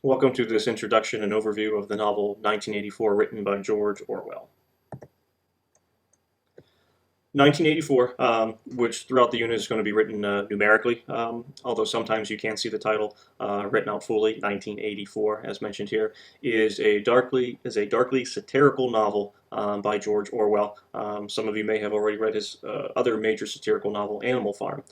Welcome to this introduction and overview of the novel 1984 written by George Orwell. 1984, which throughout the unit is going to be written numerically, although sometimes you can see the title written out fully. 1984, as mentioned here, is a darkly satirical novel by George Orwell. Some of you may have already read his other major satirical novel, Animal Farm.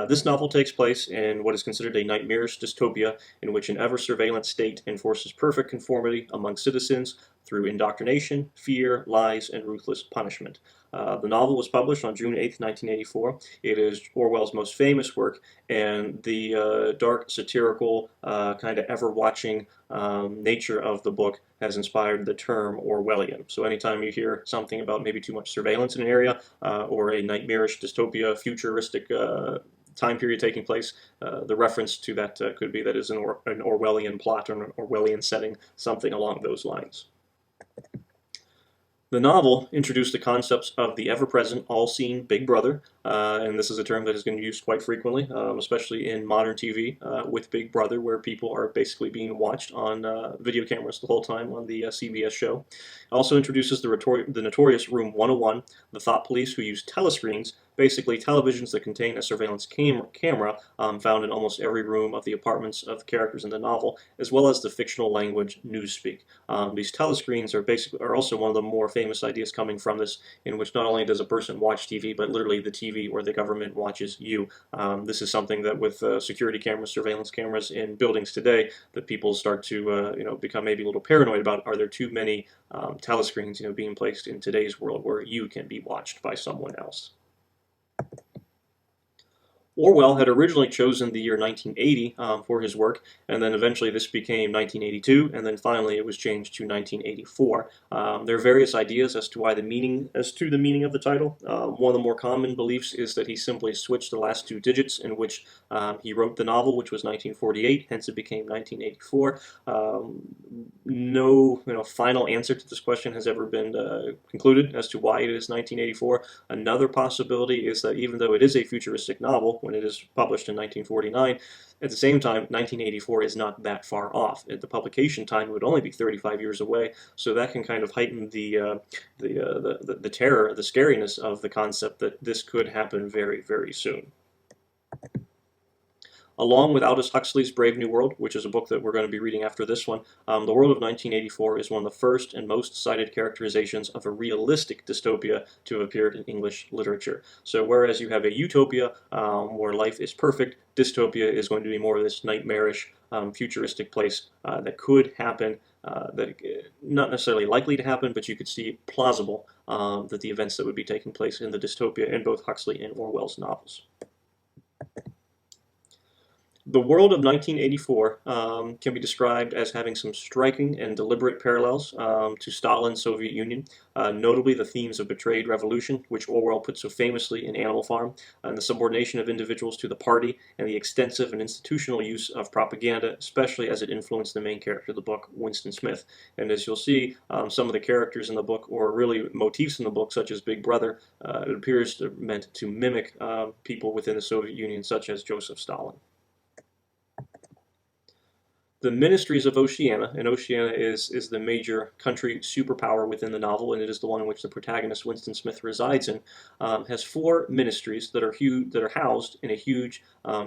This novel takes place in what is considered a nightmarish dystopia in which an ever-surveillance state enforces perfect conformity among citizens through indoctrination, fear, lies, and ruthless punishment. The novel was published on June 8, 1984. It is Orwell's most famous work, and the dark, satirical, kind of ever-watching nature of the book has inspired the term Orwellian. So anytime you hear something about maybe too much surveillance in an area or a nightmarish dystopia, futuristic time period taking place, the reference to that could be that is an Orwellian plot or an Orwellian setting, something along those lines. The novel introduced the concepts of the ever-present, all-seeing Big Brother, and this is a term that has been used quite frequently, especially in modern TV with Big Brother, where people are basically being watched on video cameras the whole time on the CBS show. It also introduces the notorious Room 101, the thought police who use telescreens, basically televisions that contain a surveillance camera found in almost every room of the apartments of the characters in the novel, as well as the fictional language newspeak. These telescreens are also one of the more famous ideas coming from this, in which not only does a person watch TV, but literally the TV or the government watches you. This is something that with security cameras, surveillance cameras in buildings today, that people start to become maybe a little paranoid about. Are there too many telescreens being placed in today's world where you can be watched by someone else? Orwell had originally chosen the year 1980 for his work, and then eventually this became 1982, and then finally it was changed to 1984. There are various ideas as to the meaning of the title. One of the more common beliefs is that he simply switched the last two digits in which he wrote the novel, which was 1948, hence it became 1984. No final answer to this question has ever been concluded as to why it is 1984. Another possibility is that even though it is a futuristic novel, when it is published in 1949, at the same time, 1984 is not that far off. At the publication time, it would only be 35 years away, so that can kind of heighten the terror, the scariness of the concept that this could happen very, very soon. Along with Aldous Huxley's Brave New World, which is a book that we're going to be reading after this one, The World of 1984 is one of the first and most cited characterizations of a realistic dystopia to have appeared in English literature. So whereas you have a utopia where life is perfect, dystopia is going to be more of this nightmarish, futuristic place that could happen, that not necessarily likely to happen, but you could see plausible that the events that would be taking place in the dystopia in both Huxley and Orwell's novels. The world of 1984 can be described as having some striking and deliberate parallels to Stalin's Soviet Union, notably the themes of betrayed revolution, which Orwell put so famously in Animal Farm, and the subordination of individuals to the party, and the extensive and institutional use of propaganda, especially as it influenced the main character of the book, Winston Smith. And as you'll see, some of the characters in the book, or really motifs in the book, such as Big Brother, it appears meant to mimic people within the Soviet Union, such as Joseph Stalin. The Ministries of Oceania, and Oceania is the major country superpower within the novel, and it is the one in which the protagonist Winston Smith resides in, has four ministries that are housed in a huge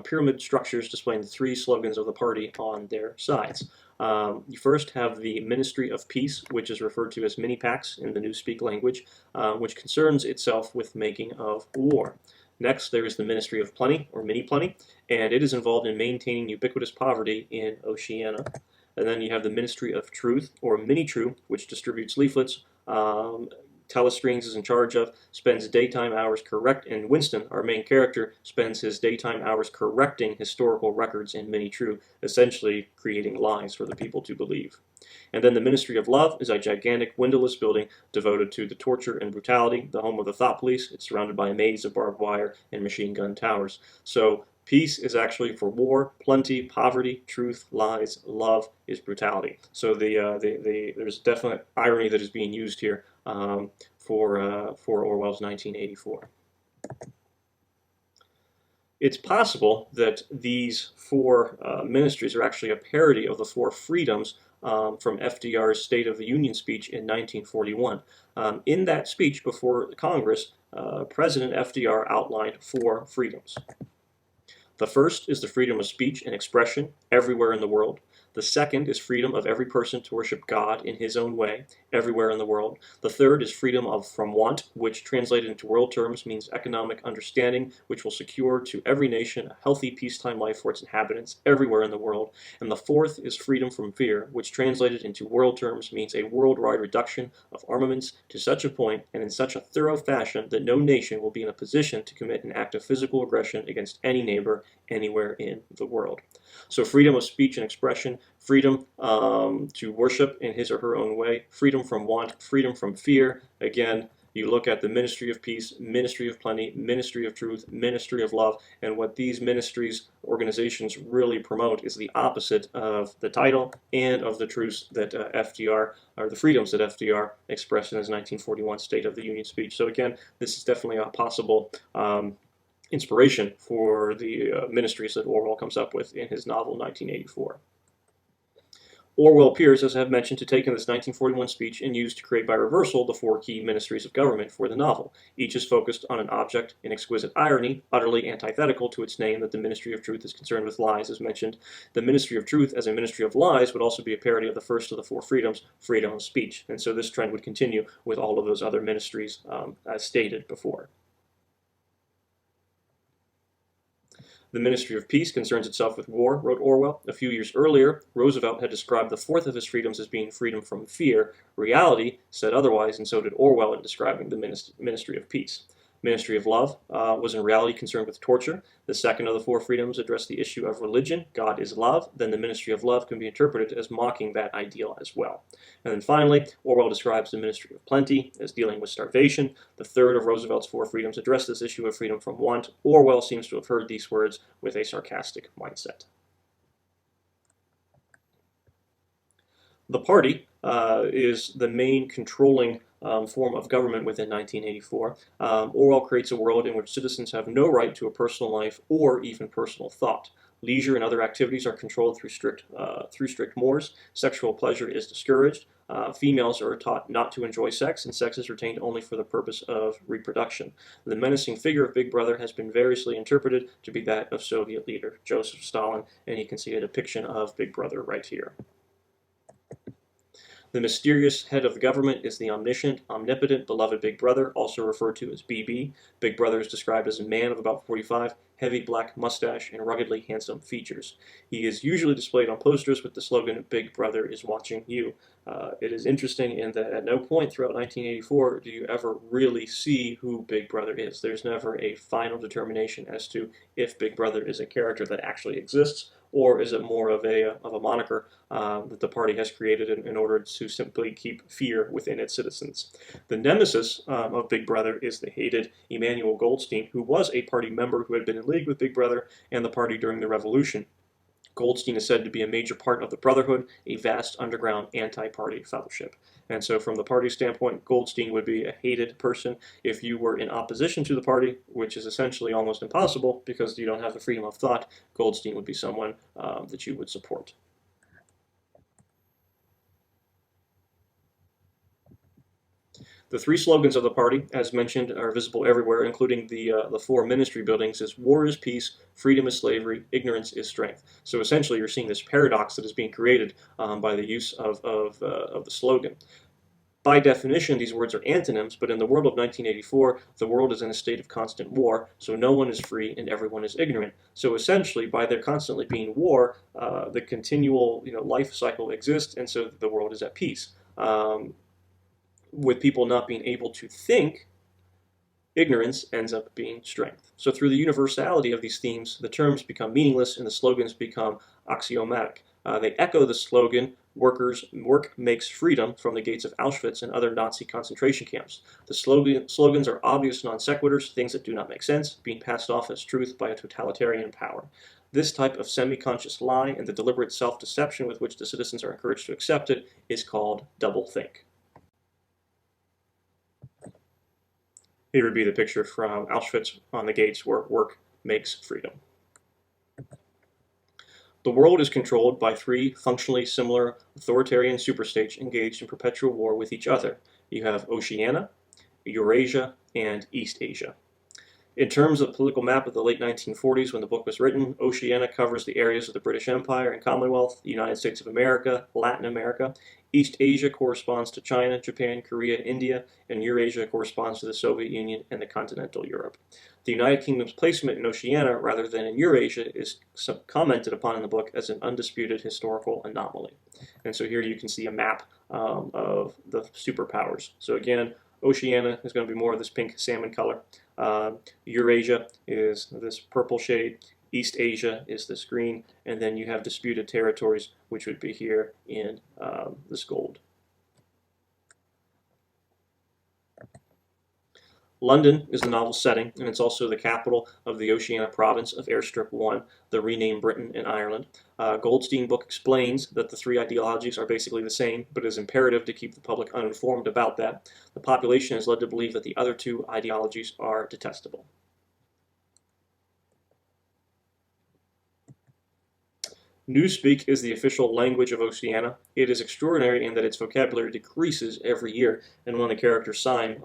pyramid structures displaying the three slogans of the party on their sides. You first have the Ministry of Peace, which is referred to as Mini-Pax in the Newspeak language, which concerns itself with making of war. Next, there is the Ministry of Plenty, or Mini-Plenty, and it is involved in maintaining ubiquitous poverty in Oceania. And then you have the Ministry of Truth, or Mini-True, which distributes leaflets, telescreens is in charge of, spends daytime hours and Winston, our main character, spends his daytime hours correcting historical records in Mini-True, essentially creating lies for the people to believe. And then the Ministry of Love is a gigantic windowless building devoted to the torture and brutality, the home of the thought police. It's surrounded by a maze of barbed wire and machine gun towers. So peace is actually for war, plenty, poverty, truth, lies, love is brutality. So there's definite irony that is being used here for Orwell's 1984. It's possible that these four ministries are actually a parody of the four freedoms from FDR's State of the Union speech in 1941. In that speech before Congress, President FDR outlined four freedoms. The first is the freedom of speech and expression everywhere in the world. The second is freedom of every person to worship God in his own way, everywhere in the world. The third is freedom from want, which translated into world terms means economic understanding, which will secure to every nation a healthy peacetime life for its inhabitants everywhere in the world. And the fourth is freedom from fear, which translated into world terms means a worldwide reduction of armaments to such a point and in such a thorough fashion that no nation will be in a position to commit an act of physical aggression against any neighbor anywhere in the world. So freedom of speech and expression, freedom to worship in his or her own way, freedom from want, freedom from fear. Again, you look at the ministry of peace, ministry of plenty, ministry of truth, ministry of love, and what these ministries, organizations really promote is the opposite of the title and of the truths that FDR, or the freedoms that FDR expressed in his 1941 State of the Union speech. So again, this is definitely a possible inspiration for the ministries that Orwell comes up with in his novel 1984. Orwell appears, as I have mentioned, to take in this 1941 speech and use to create by reversal the four key ministries of government for the novel. Each is focused on an object in exquisite irony, utterly antithetical to its name that the Ministry of Truth is concerned with lies, as mentioned. The Ministry of Truth as a Ministry of Lies would also be a parody of the first of the four freedoms, freedom of speech. And so this trend would continue with all of those other ministries as stated before. The Ministry of Peace concerns itself with war, wrote Orwell. A few years earlier, Roosevelt had described the fourth of his freedoms as being freedom from fear. Reality said otherwise, and so did Orwell in describing the Ministry of Peace. Ministry of Love was in reality concerned with torture. The second of the four freedoms addressed the issue of religion. God is love. Then the Ministry of Love can be interpreted as mocking that ideal as well. And then finally, Orwell describes the Ministry of Plenty as dealing with starvation. The third of Roosevelt's four freedoms addressed this issue of freedom from want. Orwell seems to have heard these words with a sarcastic mindset. The party is the main controlling form of government within 1984. Orwell creates a world in which citizens have no right to a personal life or even personal thought. Leisure and other activities are controlled through strict mores. Sexual pleasure is discouraged. Females are taught not to enjoy sex, and sex is retained only for the purpose of reproduction. The menacing figure of Big Brother has been variously interpreted to be that of Soviet leader Joseph Stalin, and you can see a depiction of Big Brother right here. The mysterious head of the government is the omniscient, omnipotent, beloved Big Brother, also referred to as BB. Big Brother is described as a man of about 45, heavy black mustache, and ruggedly handsome features. He is usually displayed on posters with the slogan, Big Brother is watching you. It is interesting in that at no point throughout 1984 do you ever really see who Big Brother is. There's never a final determination as to if Big Brother is a character that actually exists, or is it more of a moniker that the party has created in order to simply keep fear within its citizens? The nemesis of Big Brother is the hated Emanuel Goldstein, who was a party member who had been in league with Big Brother and the party during the Revolution. Goldstein is said to be a major part of the Brotherhood, a vast underground anti-party fellowship. And so from the party standpoint, Goldstein would be a hated person. If you were in opposition to the party, which is essentially almost impossible because you don't have the freedom of thought, Goldstein would be someone that you would support. The three slogans of the party, as mentioned, are visible everywhere, including the four ministry buildings, is war is peace, freedom is slavery, ignorance is strength. So essentially you're seeing this paradox that is being created by the use of the slogan. By definition, these words are antonyms, but in the world of 1984, the world is in a state of constant war, so no one is free and everyone is ignorant. So essentially, by there constantly being war, the continual life cycle exists, and so the world is at peace. With people not being able to think, ignorance ends up being strength. So through the universality of these themes, the terms become meaningless and the slogans become axiomatic. They echo the slogan, work makes freedom, from the gates of Auschwitz and other Nazi concentration camps. The slogans are obvious non sequiturs, things that do not make sense, being passed off as truth by a totalitarian power. This type of semi-conscious lie and the deliberate self-deception with which the citizens are encouraged to accept it is called doublethink. Here would be the picture from Auschwitz on the gates where work makes freedom. The world is controlled by three functionally similar authoritarian superstates engaged in perpetual war with each other. You have Oceania, Eurasia, and East Asia. In terms of the political map of the late 1940s when the book was written, Oceania covers the areas of the British Empire and Commonwealth, the United States of America, Latin America. East Asia corresponds to China, Japan, Korea, India, and Eurasia corresponds to the Soviet Union and the continental Europe. The United Kingdom's placement in Oceania rather than in Eurasia is commented upon in the book as an undisputed historical anomaly. And so here you can see a map of the superpowers. So again, Oceania is going to be more of this pink salmon color. Eurasia is this purple shade. East Asia is this green. And then you have disputed territories, which would be here in this gold. London is the novel's setting, and it's also the capital of the Oceania province of Airstrip 1, the renamed Britain and Ireland. Goldstein's book explains that the three ideologies are basically the same, but it is imperative to keep the public uninformed about that. The population is led to believe that the other two ideologies are detestable. Newspeak is the official language of Oceania. It is extraordinary in that its vocabulary decreases every year, and one of the characters, Syme,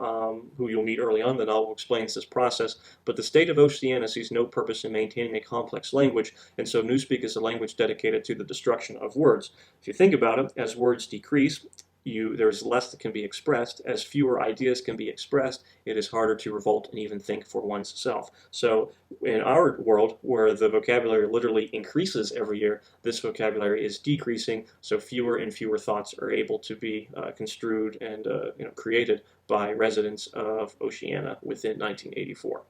who you'll meet early on in the novel, explains this process. But the state of Oceania sees no purpose in maintaining a complex language, and so Newspeak is a language dedicated to the destruction of words. If you think about it, as words decrease, there's less that can be expressed. As fewer ideas can be expressed, it is harder to revolt and even think for one's self. So in our world, where the vocabulary literally increases every year, this vocabulary is decreasing, so fewer and fewer thoughts are able to be construed and created by residents of Oceania within 1984.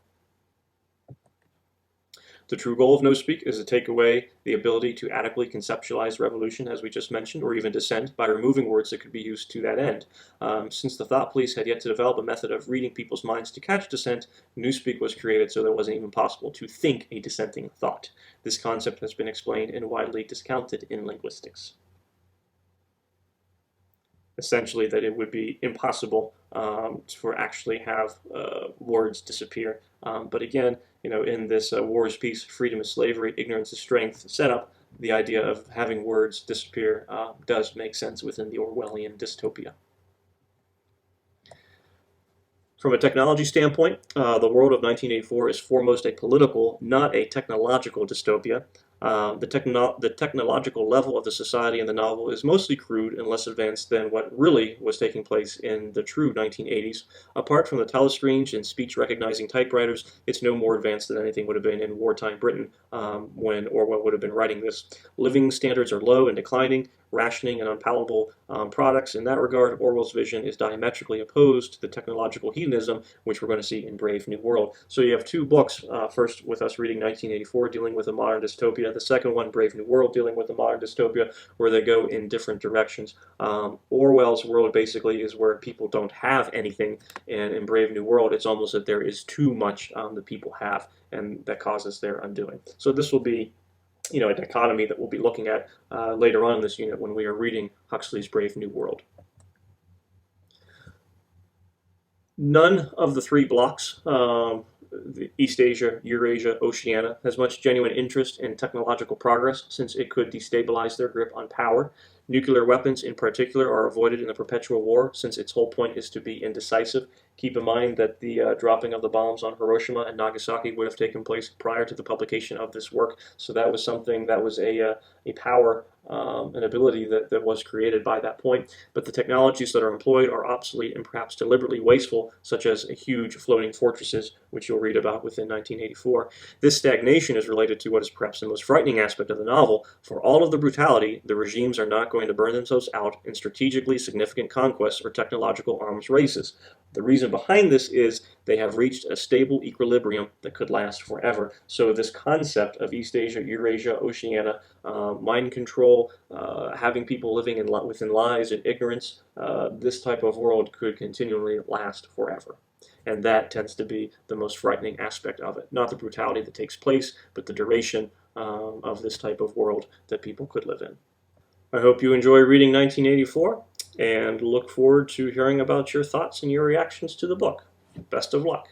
The true goal of Newspeak is to take away the ability to adequately conceptualize revolution, as we just mentioned, or even dissent, by removing words that could be used to that end. Since the thought police had yet to develop a method of reading people's minds to catch dissent, Newspeak was created so that it wasn't even possible to think a dissenting thought. This concept has been explained and widely discounted in linguistics. Essentially, that it would be impossible for actually have words disappear. But again, in this war is peace, freedom is slavery, ignorance is strength setup, the idea of having words disappear does make sense within the Orwellian dystopia. From a technology standpoint, the world of 1984 is foremost a political, not a technological dystopia. The technological level of the society in the novel is mostly crude and less advanced than what really was taking place in the true 1980s. Apart from the telescreens and speech-recognizing typewriters, it's no more advanced than anything would have been in wartime Britain when Orwell would have been writing this. Living standards are low and declining, rationing and unpalatable products. In that regard, Orwell's vision is diametrically opposed to the technological hedonism which we're going to see in Brave New World. So you have two books, first with us reading 1984, dealing with a modern dystopia, the second one, Brave New World, dealing with a modern dystopia, where they go in different directions. Orwell's world basically is where people don't have anything, and in Brave New World, it's almost that there is too much that people have, and that causes their undoing. So this will be a dichotomy that we'll be looking at later on in this unit when we are reading Huxley's Brave New World. None of the three blocks, the East Asia, Eurasia, Oceania, has much genuine interest in technological progress since it could destabilize their grip on power. Nuclear weapons in particular are avoided in the perpetual war since its whole point is to be indecisive. Keep in mind that the dropping of the bombs on Hiroshima and Nagasaki would have taken place prior to the publication of this work, so that was something that was a power, an ability that was created by that point. But the technologies that are employed are obsolete and perhaps deliberately wasteful, such as huge floating fortresses, which you'll read about within 1984. This stagnation is related to what is perhaps the most frightening aspect of the novel. For all of the brutality, the regimes are not going to burn themselves out in strategically significant conquests or technological arms races. The reason behind this is they have reached a stable equilibrium that could last forever. So this concept of East Asia, Eurasia, Oceania, mind control, having people living within lies and ignorance, this type of world could continually last forever. And that tends to be the most frightening aspect of it. Not the brutality that takes place, but the duration of this type of world that people could live in. I hope you enjoy reading 1984 and look forward to hearing about your thoughts and your reactions to the book. Best of luck.